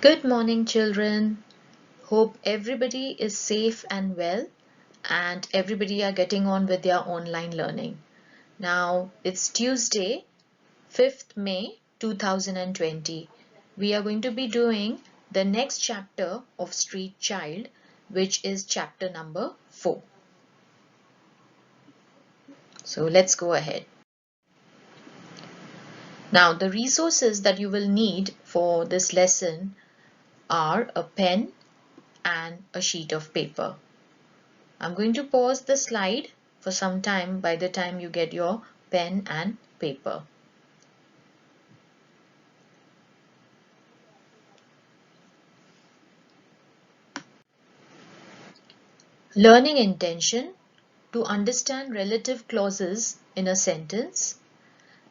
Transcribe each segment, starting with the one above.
Good morning, children. Hope everybody is safe and well, and everybody are getting on with their online learning. Now, it's Tuesday, 5th May 2020. We are going to be doing the next chapter of Street Child, which is chapter number 4. So let's go ahead. Now, the resources that you will need for this lesson are a pen and a sheet of paper. I'm going to pause the slide for some time by the time you get your pen and paper. Learning intention: to understand relative clauses in a sentence.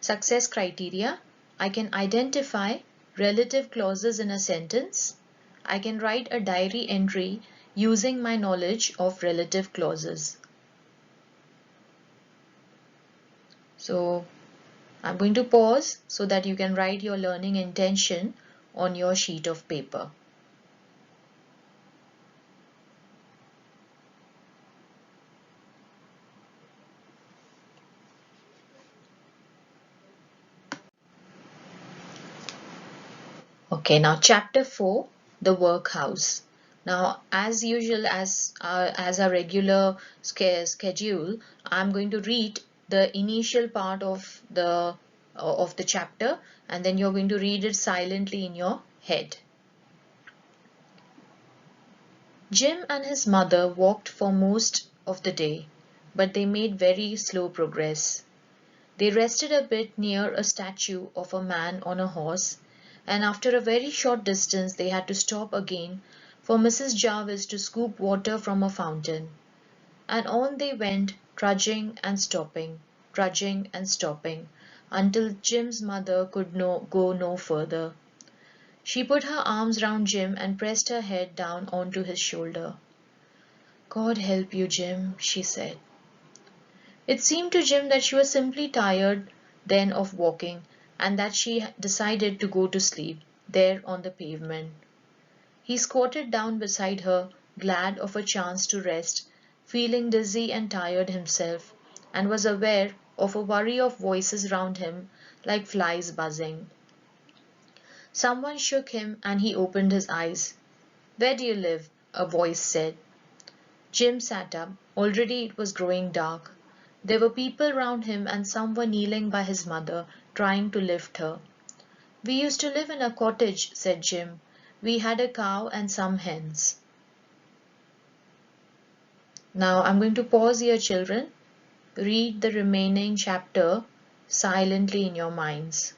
Success criteria: I can identify relative clauses in a sentence. I can write a diary entry using my knowledge of relative clauses. So I'm going to pause so that you can write your learning intention on your sheet of paper. Okay, now chapter 4, the workhouse. Now, as usual, as our regular schedule, I'm going to read the initial part of the chapter, and then you're going to read it silently in your head. Jim and his mother walked for most of the day, but they made very slow progress. They rested a bit near a statue of a man on a horse, and after a very short distance they had to stop again for Mrs. Jarvis to scoop water from a fountain. And on they went, trudging and stopping, until Jim's mother could go no further. She put her arms round Jim and pressed her head down onto his shoulder. "God help you, Jim," she said. It seemed to Jim that she was simply tired then of walking, and that she decided to go to sleep there on the pavement. He squatted down beside her, glad of a chance to rest, feeling dizzy and tired himself, and was aware of a worry of voices round him like flies buzzing. Someone shook him and he opened his eyes. "Where do you live?" a voice said. Jim sat up. Already it was growing dark. There were people round him and some were kneeling by his mother, trying to lift her. "We used to live in a cottage," said Jim. "We had a cow and some hens." Now I'm going to pause here, children. Read the remaining chapter silently in your minds.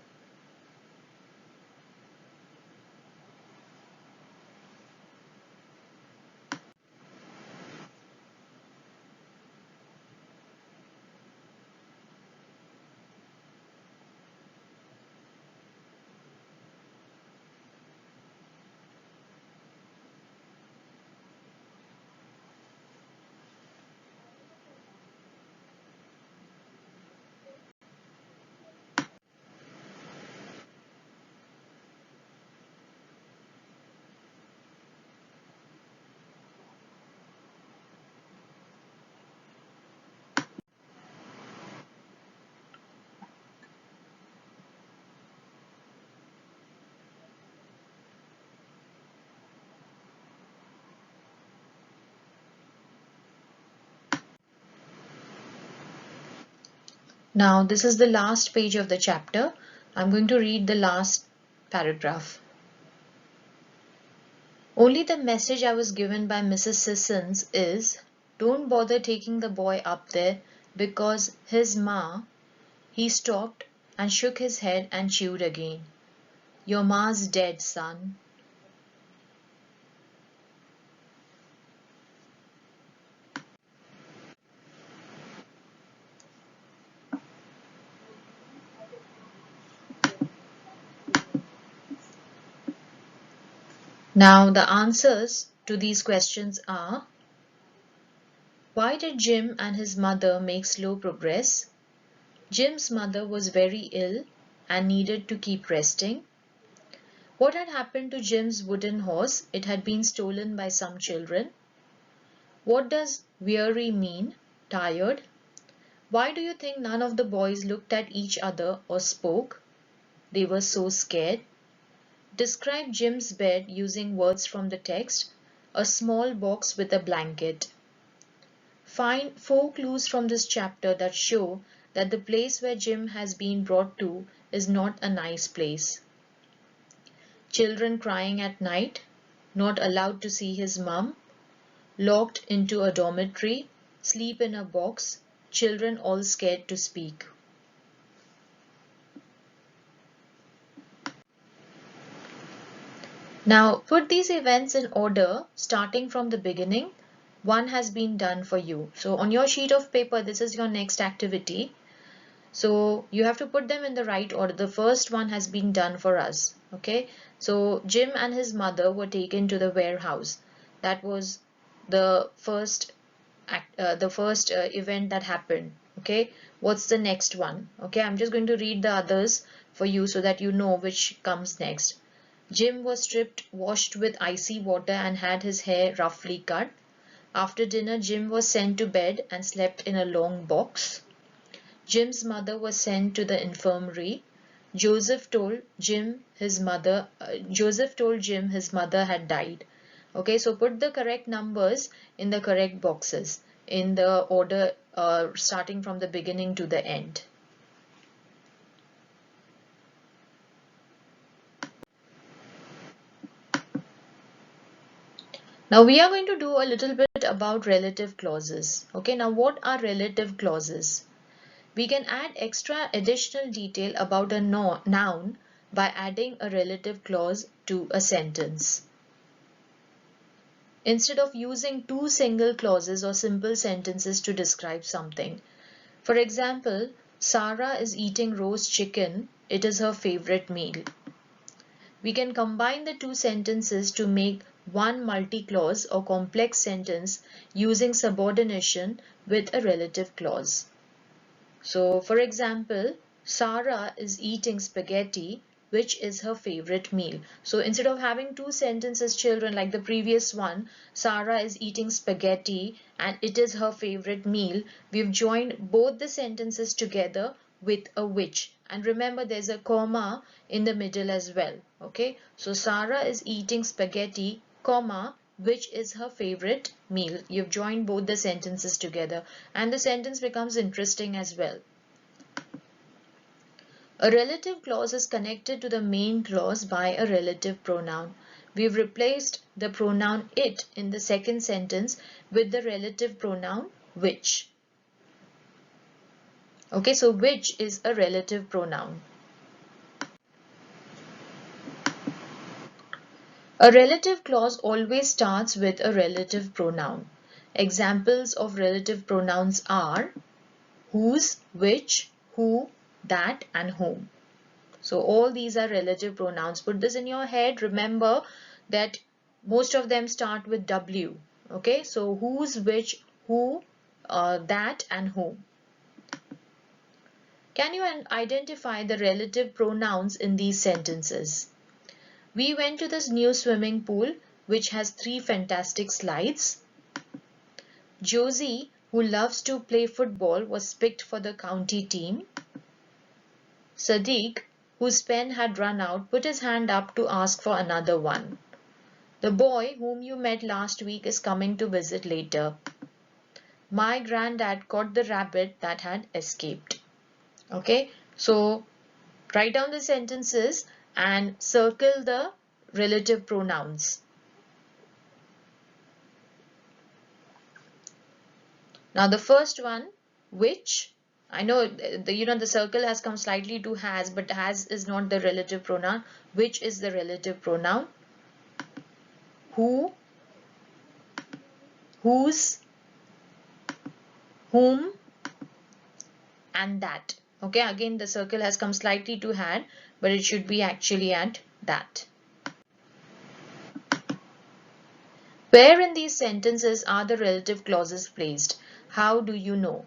Now this is the last page of the chapter. I'm going to read the last paragraph. "Only the message I was given by Mrs. Sissons is, don't bother taking the boy up there because his ma—" He stopped and shook his head and chewed again. "Your ma's dead, son." Now the answers to these questions are: why did Jim and his mother make slow progress? Jim's mother was very ill and needed to keep resting. What had happened to Jim's wooden horse? It had been stolen by some children. What does weary mean? Tired. Why do you think none of the boys looked at each other or spoke? They were so scared. Describe Jim's bed using words from the text. A small box with a blanket. Find 4 clues from this chapter that show that the place where Jim has been brought to is not a nice place. Children crying at night, not allowed to see his mum, locked into a dormitory, sleep in a box, children all scared to speak. Now put these events in order starting from the beginning. One has been done for you. So on your sheet of paper, this is your next activity. So you have to put them in the right order. The first one has been done for us. Okay. So Jim and his mother were taken to the warehouse. That was the first event that happened. Okay. What's the next one? Okay. I'm just going to read the others for you so that you know which comes next. Jim was stripped, washed with icy water and had his hair roughly cut. After dinner, Jim was sent to bed and slept in a long box. Jim's mother was sent to the infirmary. Joseph told Jim his mother had died. Okay, so put the correct numbers in the correct boxes in the order starting from the beginning to the end. Now we are going to do a little bit about relative clauses. Okay, now what are relative clauses? We can add extra additional detail about a noun by adding a relative clause to a sentence. Instead of using 2 single clauses or simple sentences to describe something. For example, Sarah is eating roast chicken. It is her favorite meal. We can combine the 2 sentences to make one multi-clause or complex sentence using subordination with a relative clause. So, for example, Sarah is eating spaghetti, which is her favorite meal. So, instead of having 2 sentences, children, like the previous one, Sarah is eating spaghetti and it is her favorite meal, we've joined both the sentences together with a which. And remember, there's a comma in the middle as well. Okay, so Sarah is eating spaghetti, comma, which is her favorite meal. You've joined both the sentences together and the sentence becomes interesting as well. A relative clause is connected to the main clause by a relative pronoun. We've replaced the pronoun it in the second sentence with the relative pronoun which. Okay, so which is a relative pronoun. A relative clause always starts with a relative pronoun. Examples of relative pronouns are whose, which, who, that, and whom. So all these are relative pronouns. Put this in your head. Remember that most of them start with W. Okay, so whose, which, who, that, and whom. Can you identify the relative pronouns in these sentences? We went to this new swimming pool which has 3 fantastic slides. Josie, who loves to play football, was picked for the county team. Sadiq, whose pen had run out, put his hand up to ask for another one. The boy whom you met last week is coming to visit later. My granddad caught the rabbit that had escaped. Okay, so write down the sentences and circle the relative pronouns. Now the first one, which, I know the circle has come slightly to has, but has is not the relative pronoun. Which is the relative pronoun? Who, whose, whom, and that. Okay, again the circle has come slightly to had, but it should be actually at that. Where in these sentences are the relative clauses placed? How do you know?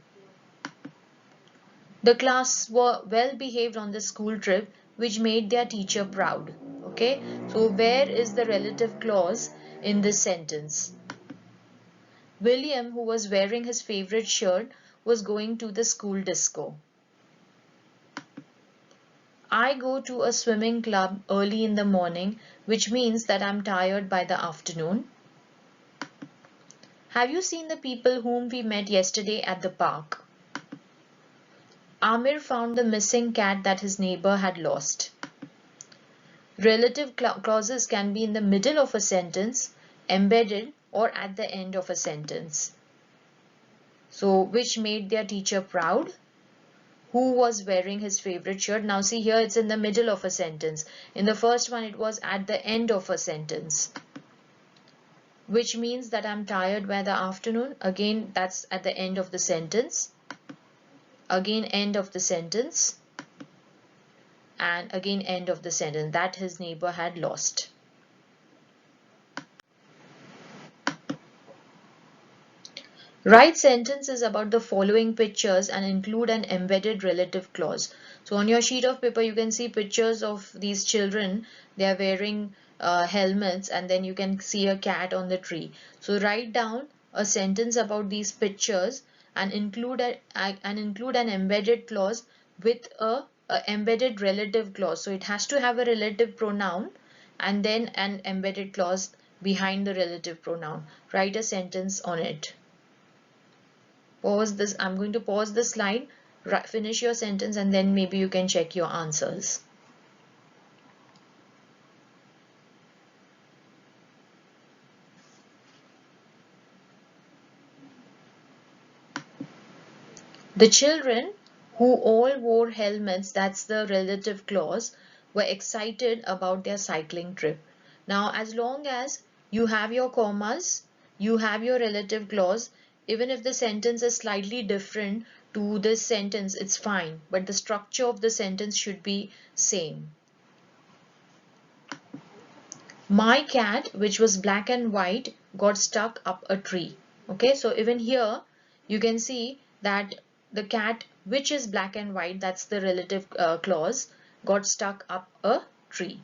The class were well behaved on the school trip which made their teacher proud. Okay, so where is the relative clause in this sentence? William, who was wearing his favorite shirt, was going to the school disco. I go to a swimming club early in the morning, which means that I'm tired by the afternoon. Have you seen the people whom we met yesterday at the park? Amir found the missing cat that his neighbor had lost. Relative clauses can be in the middle of a sentence, embedded, or at the end of a sentence. So, which made their teacher proud? Who was wearing his favorite shirt? Now see here, it's in the middle of a sentence. In the first one, it was at the end of a sentence. Which means that I'm tired by the afternoon. Again, that's at the end of the sentence. Again, end of the sentence. And again, end of the sentence. That his neighbor had lost. Write sentences about the following pictures and include an embedded relative clause. So on your sheet of paper, you can see pictures of these children. They are wearing helmets, and then you can see a cat on the tree. So write down a sentence about these pictures and include an embedded clause with a embedded relative clause. So it has to have a relative pronoun and then an embedded clause behind the relative pronoun. Write a sentence on it. Pause this. I'm going to pause the slide, finish your sentence, and then maybe you can check your answers. The children who all wore helmets, that's the relative clause, were excited about their cycling trip. Now, as long as you have your commas, you have your relative clause, even if the sentence is slightly different to this sentence, it's fine, but the structure of the sentence should be same. My cat, which was black and white, got stuck up a tree. Okay, so even here you can see that the cat, which is black and white, that's the relative clause, got stuck up a tree.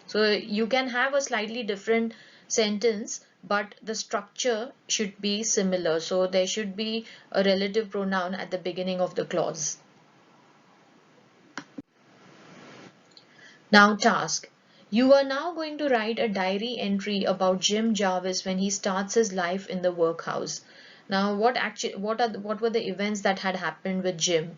So you can have a slightly different sentence, but the structure should be similar. So there should be a relative pronoun at the beginning of the clause. Now task. You are now going to write a diary entry about Jim Jarvis when he starts his life in the workhouse. Now what were the events that had happened with Jim?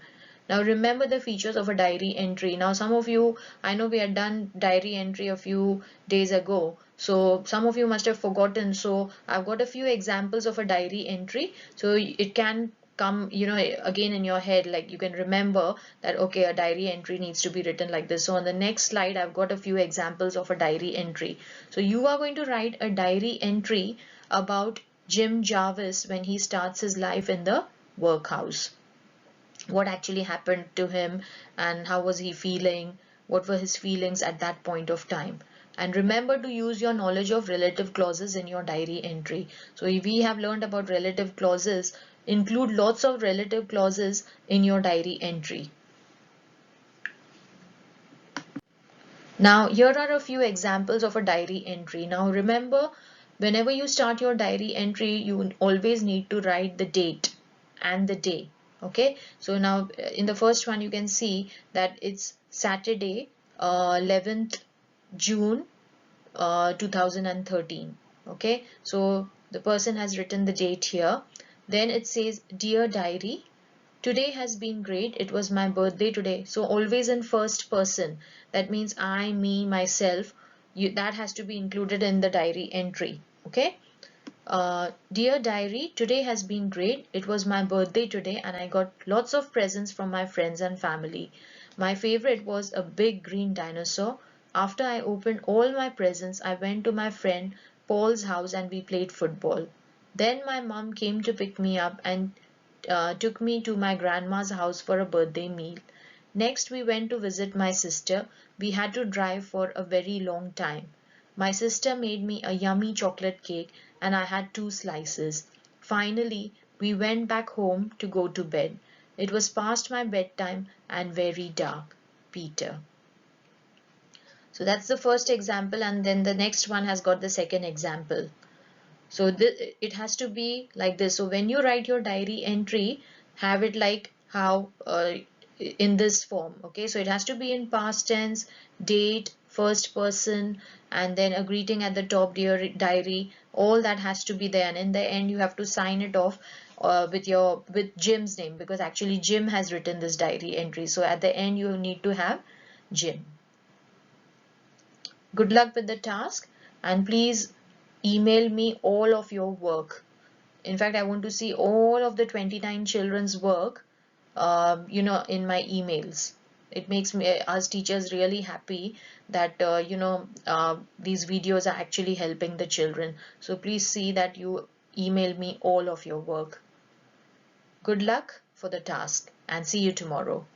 Now remember the features of a diary entry. Now some of you, I know we had done diary entry a few days ago. So some of you must have forgotten. So I've got a few examples of a diary entry. So it can come, again in your head, like you can remember that, okay, a diary entry needs to be written like this. So on the next slide, I've got a few examples of a diary entry. So you are going to write a diary entry about Jim Jarvis when he starts his life in the workhouse. What actually happened to him and how was he feeling? What were his feelings at that point of time? And remember to use your knowledge of relative clauses in your diary entry. So if we have learned about relative clauses, include lots of relative clauses in your diary entry. Now here are a few examples of a diary entry. Now remember, whenever you start your diary entry, you always need to write the date and the day. Okay, so now in the first one you can see that it's Saturday 11th June 2013. Okay, so the person has written the date here. Then it says, Dear Diary, today has been great. It was my birthday today. So always in first person. That means I, me, myself. That has to be included in the diary entry. Okay. Dear Diary, today has been great. It was my birthday today and I got lots of presents from my friends and family. My favorite was a big green dinosaur. After I opened all my presents, I went to my friend Paul's house and we played football. Then my mom came to pick me up and took me to my grandma's house for a birthday meal. Next, we went to visit my sister. We had to drive for a very long time. My sister made me a yummy chocolate cake and I had 2 slices. Finally, we went back home to go to bed. It was past my bedtime and very dark. Peter. So that's the first example, and then the next one has got the second example. So it has to be like this. So when you write your diary entry, have it like how in this form. Okay, so it has to be in past tense, date, first person, and then a greeting at the top, dear diary. All that has to be there, and in the end you have to sign it off with Jim's name, because actually Jim has written this diary entry. So at the end you need to have Jim. Good luck with the task, and please email me all of your work. In fact, I want to see all of the 29 children's work, in my emails. It makes us teachers really happy that, these videos are actually helping the children. So please see that you email me all of your work. Good luck for the task, and see you tomorrow.